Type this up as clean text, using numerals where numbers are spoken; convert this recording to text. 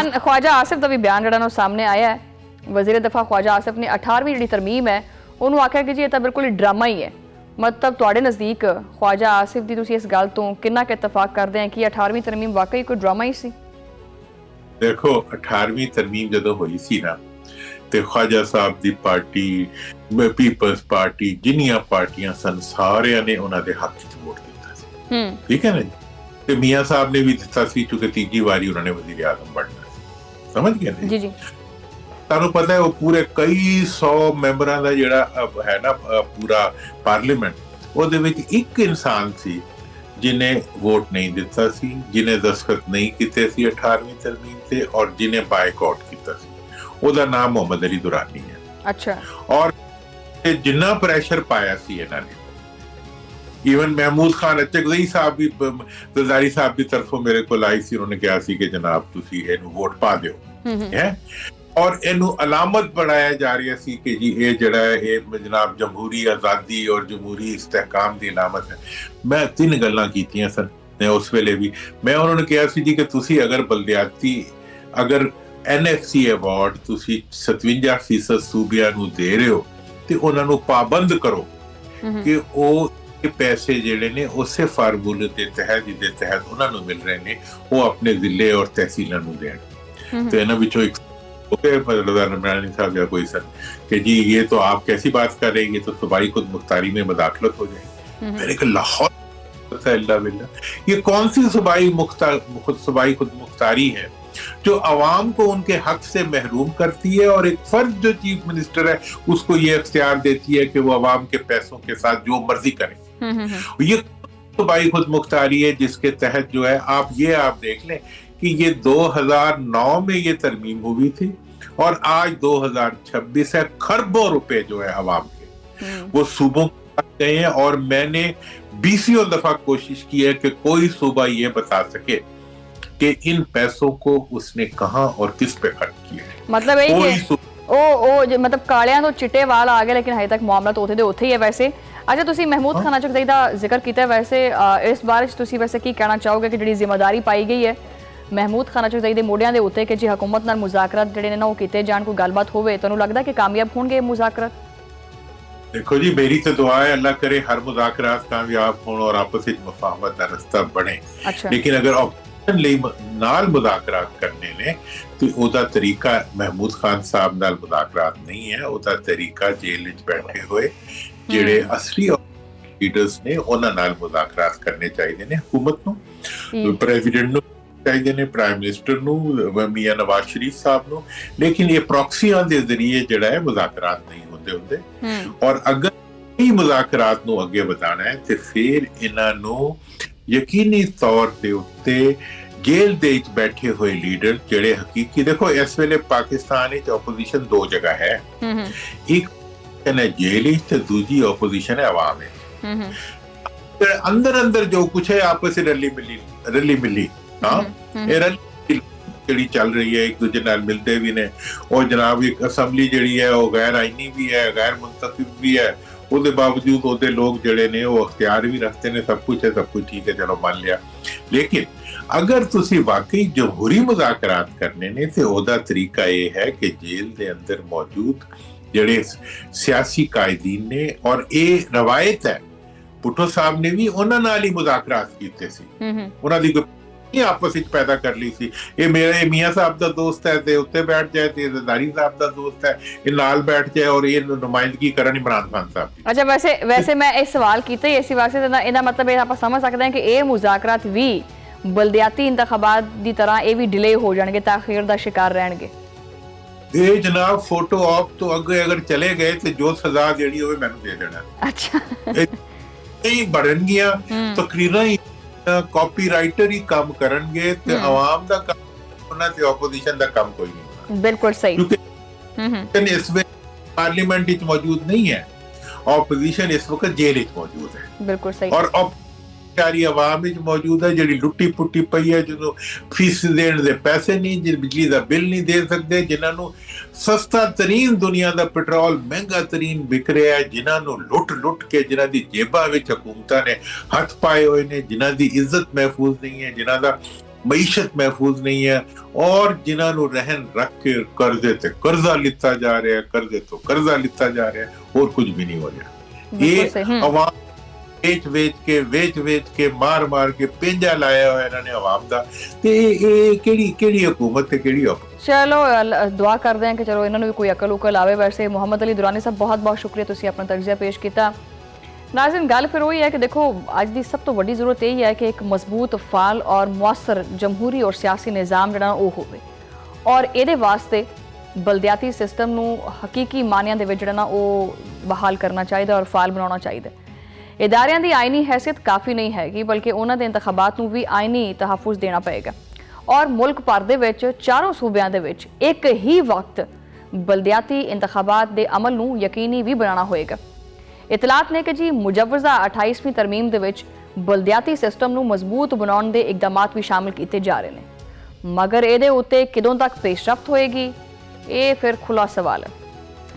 बयान ख्वाजा आसिफ का भी बयान जिहड़ा सामने आया है, वज़ीर दफा ख्वाजा आसिफ ने 18वीं जी तरमीम है उन्होंने आख्या कि जी ये तो बिल्कुल ड्रामा ही है। मतलब तुहाडे नज़दीक ख्वाजा आसिफ की तुसीं इस गल तो कितना क इतफाक करते हैं कि 18वीं तरमीम वाकई कोई ड्रामा ही सी? देखो 18वीं तरमीम जदों हुई सी ना ते ख्वाजा साहब दी पार्टी, पीपल्स पार्टी, जिन्नियां पार्टियां सन सारियां ने उन्हां दे हक च वोट दिता सी। ठीक है ना जी? ते मियां साहब ने भी दिता सी क्योंकि तीजी बारी उन्होंने वज़ीर आज़म बनना सी। समझ गए ना जी जी। ਤੁਹਾਨੂੰ ਪਤਾ ਹੈ ਉਹ ਪੂਰੇ ਕਈ 100 ਮੈਂਬਰਾਂ ਦਾ ਜਿਹੜਾ ਹੈ ਨਾ ਪੂਰਾ ਪਾਰਲੀਮੈਂਟ, ਉਹਦੇ ਵਿੱਚ ਇੱਕ ਇਨਸਾਨ ਸੀ ਜਿਨੇ ਵੋਟ ਨਹੀਂ ਦਿੱਤਾ ਸੀ, ਜਿਨੇ ਦਸਖਤ ਨਹੀਂ ਕੀਤੇ ਸੀ 18ਵੀਂ ਤਰਮੀਮ ਤੇ, ਔਰ ਜਿਨੇ ਬਾਈਕਾਟ ਕੀਤਾ ਸੀ। ਉਹਦਾ ਨਾਮ ਮੁਹੰਮਦ ਅਲੀ ਦੁਰਾਨੀ ਹੈ। ਅੱਛਾ। ਔਰ ਜਿੰਨਾ ਪ੍ਰੈਸ਼ਰ ਪਾਇਆ ਸੀ ਇਹਨਾਂ ਨੇ, ਈਵਨ महमूद खान अचकज़ई साहब भी ज़रदारी साहब की तरफों मेरे को आई सी, उन्होंने कहा सी कि जनाब तुसी इहनूं वोट पा दिओ है, और इनू अलामत बनाया जा रहा सी कि जी ये जड़ा है ये जनाब जमहूरी आज़ादी और जमहूरी इस्तेहकाम की अलामत है। मैं 3 गल्लां कीतियां सन उस वेले भी। मैं उन्होंने कहा सी जी कि तुसी अगर बलदियाती अगर NFC अवार्ड तुसी 57% सूबियां नू दे रहे हो ते उन्हां नू पाबंद करो कि वो पैसे जिहड़े ने उसे फार्मूले के तहत जिहदे तहत उन्हां नू मिल रहे ने वो अपने जिले और तहसीलां नू देण। तो इन्हां विचों एक साहब या कोई सर कि जी ये तो आप कैसी बात कर रहे हैं, ये तो सूबाई खुद मुख्तारी में मदाखलत हो जाएगी। मैंने कहा लाहौर ये कौन सी सूबाई खुद मुख्तारी है जो अवाम को उनके हक से महरूम करती है, और एक फर्ज जो चीफ मिनिस्टर है उसको ये अख्तियार देती है कि वो अवाम के पैसों के साथ जो मर्जी करे। ये सूबाई खुद मुख्तारी है जिसके तहत जो है आप देख लें कि ये 2009 में ये तरमीम हुई थी और आज 2026 है। खरबों रुपए जो है अवाम के वो सूबों गए हैं, और मैंने 20 दफा कोशिश की है कि कोई सूबा ये बता सके कि इन पैसों को उसने कहां और किस पे खर्च किया। मतलब मतलब कालियां तो चिट्टे वाल आ गए, लेकिन अजे तक मामला तो उत्थे दे उत्थे ही है। वैसे अच्छा तुसी महमूद खान अचकज़ई दा जिक्र कीता, वैसे इस बारे च तुसी वैसे की कहना चाहोगे कि जिहड़ी जिम्मेदारी पाई गई है महमूद खान अचकज़ई दे मोढियां दे उत्ते कि जी हुकूमत नाल मुज़ाकरात जिहड़े ने ना वो कीते जाण, कोई गलबात होवे, तुहानूं लगदा कि कामयाब होणगे मुज़ाकरात? देखो जी मेरी तो दुआ है अल्लाह करे हर मुज़ाकरात कामयाब होण और आपस विच मुफाहमत दा रास्ता बने। अच्छा। लेकिन अगर ऑप्शन लई नाल मुज़ाकरात करने ने तो ओदा तरीका महमूद खान साहब नाल मुज़ाकरात नहीं है, ओदा तरीका जेल विच बैठे हुए जिहड़े असली लीडर्स ने उन्हां नाल मुज़ाकरात करने चाहिए ने। हुकूमत नूं, प्रेसिडेंट नूं चाहिए ने, प्राइम मिनिस्टर नूं, मियां नवाज शरीफ साहब नूं, लेकिन ये प्रॉक्सियां दे जरिए जिहड़ा है मुज़ाकरात नहीं होंदे। और अगर ई मुज़ाकरात नूं अगे वधाना है ते फिर इन्हां नूं यकीनी तौर दे उत्ते जेल दे विच बैठे हुए लीडर जिहड़े हकीकी, देखो इस वेले पाकिस्तान विच ओपोजिशन 2 जगह है, एक है जेल विच ते दूजी ओपोजिशन है अवाम विच। अंदर अंदर जो कुछ है आपस में रली मिली ਜਿਹੜੀ ਚੱਲ ਰਹੀ ਹੈ, एक दूजे नाल मिलते भी ने, और जनाब एक असैम्बली ਜਿਹੜੀ है वो गैर आईनी भी है, गैर मुंतखब भी है, ਉਹਦੇ बावजूद ਉਹਦੇ लोग ਜਿਹੜੇ ਨੇ ਉਹ अख्तियार भी रखते ने, सब कुछ है, सब कुछ ठीक है, चलो मान लिया। लेकिन अगर तुसी वाकई जमहूरी मुज़ाकरात करने ने तो ਉਹਦਾ तरीका ये है कि जेल ਦੇ अंदर मौजूद ਜਿਹੜੇ सियासी कायदीन ने, और ये रवायत है भुट्टो साहब ने भी ਉਹਨਾਂ ਨਾਲ ਹੀ मुज़ाकरात ਕੀਤੇ ਸੀ, ਉਹਨਾਂ ਦੀ आपस विच पैदा कर ली सी। ये मेरा मियां साहब दा दोस्त है ते उत्ते बैठ जाए, ते ज़रदारी साहब दा दोस्त है ये नाल बैठ जाए, और ये नुमाइंदगी करन इमरान खान साहब की। अच्छा वैसे मैं इस सवाल कीते इसी वास्ते इहदा मतलब ये आप समझ सकते हैं कि ये मुज़ाकरात भी बलदियाती इंतखाबात दी तरह ये भी डिले हो जाणगे, ताखीर दा शिकार रहणगे। ये जनाब फोटो ऑप तो अगे अगर चले गए तो जो सजा देनी होवे मैनूं दे देना। अच्छा नहीं बढ़नगियां तकरीरां ही कॉपीराइटर ही काम करनगे ते अवाम दा काम होना ते ओपोजिशन दा काम कोई नहीं होना। बिल्कुल सही, क्योंकि इस वे पार्लियामेंट विच मौजूद नहीं है, ओपोजिशन इस वक्त जेल विच मौजूद है। बिल्कुल सही। और सारी अवाम विच मौजूद है जिहड़ी लुट्टी पुट्टी पई है, जिन्हों फीस देण दे पैसे नहीं, जिन बिजली दा बिल नहीं दे सकते, जिन्हां नूं सस्ता तरीन दुनिया का पेट्रोल महंगा तरीन बिक रहा है, जिन्हों लुट के जिन्हां दी जेबां विच हुकूमतां ने हथ पाए हुए ने, जिन्हां दी इज्जत महफूज नहीं है, जिन्हां दा ਮਈਸ਼ਤ ਮਹਿਫੂਜ਼ ਨਹੀਂ ਹੈ, ਔਰ ਜਿਨ੍ਹਾਂ ਨੂੰ ਰਹਿਣ ਰੱਖ ਕੇ ਕਰਜ਼ੇ ਤੇ ਕਰਜ਼ਾ ਲਿੱਤਾ ਜਾ ਰਿਹਾ, ਕਰਜ਼ੇ ਤੋਂ ਕਰਜ਼ਾ ਲਿੱਤਾ ਜਾ ਰਿਹਾ, ਹੋਰ ਕੁਝ ਵੀ ਨਹੀਂ ਹੋ ਰਿਹਾ। ਇਹ ਆਵਾਮ ਵੇਚ ਕੇ ਮਾਰ ਕੇ ਪਿੰਜਾ ਲਾਇਆ ਹੋਇਆ ਇਹਨਾਂ ਨੇ ਆਵਾਮ ਦਾ, ਤੇ ਇਹ ਕਿਹੜੀ ਹਕੂਮਤ ਤੇ ਕਿਹੜੀ ਔਕਤ। ਚਲੋ ਦੁਆ ਕਰਦੇ ਹਾਂ ਕਿ ਚਲੋ ਇਹਨਾਂ ਨੂੰ ਵੀ ਕੋਈ ਅਕਲ ਉਕਲ ਆਵੇ। ਵੈਸੇ ਮੁਹੰਮਦ ਅਲੀ ਦੁਰਾਨੀ ਸਾਹਿਬ ਬਹੁਤ ਬਹੁਤ ਸ਼ੁਕਰੀਆ, ਤੁਸੀਂ ਆਪਣਾ ਤਜਜ਼ੀਆ ਪੇਸ਼ ਕੀਤਾ। नाज़रीन, गल फिर वही है कि देखो अज की सब तो वड्डी जरूरत यही है कि एक मजबूत फाल और मुअस्सर जमहूरी और सियासी निज़ाम जिहड़ा वो होवे, और ये वास्ते बलदियाती सिस्टम नूं हकीकी मानियां दे विच जिहड़ा ना वो बहाल करना चाहिए और फाल बनाना चाहिए। इदारियां दी आइनी हैसियत काफ़ी नहीं हैगी, बल्कि उन्हां दे इंतखाबात नूं भी आइनी तहफ़ुज़ देना पएगा, और मुल्क भर दे विच चारों सूबियां दे विच एक ही वक्त बलदियाती इंतखाबात दे अमल नूं यकीनी भी बनाना होएगा। इतलात ने कि जी मुजवज़ा 28वीं तरमीम दे विच बलदियाती सिस्टम नूं मजबूत बनाउण दे इकदामात भी शामिल किए जा रहे हैं, मगर इहदे उत्ते किदों तक पेशरफ्त होएगी, ये फिर खुला सवाल है।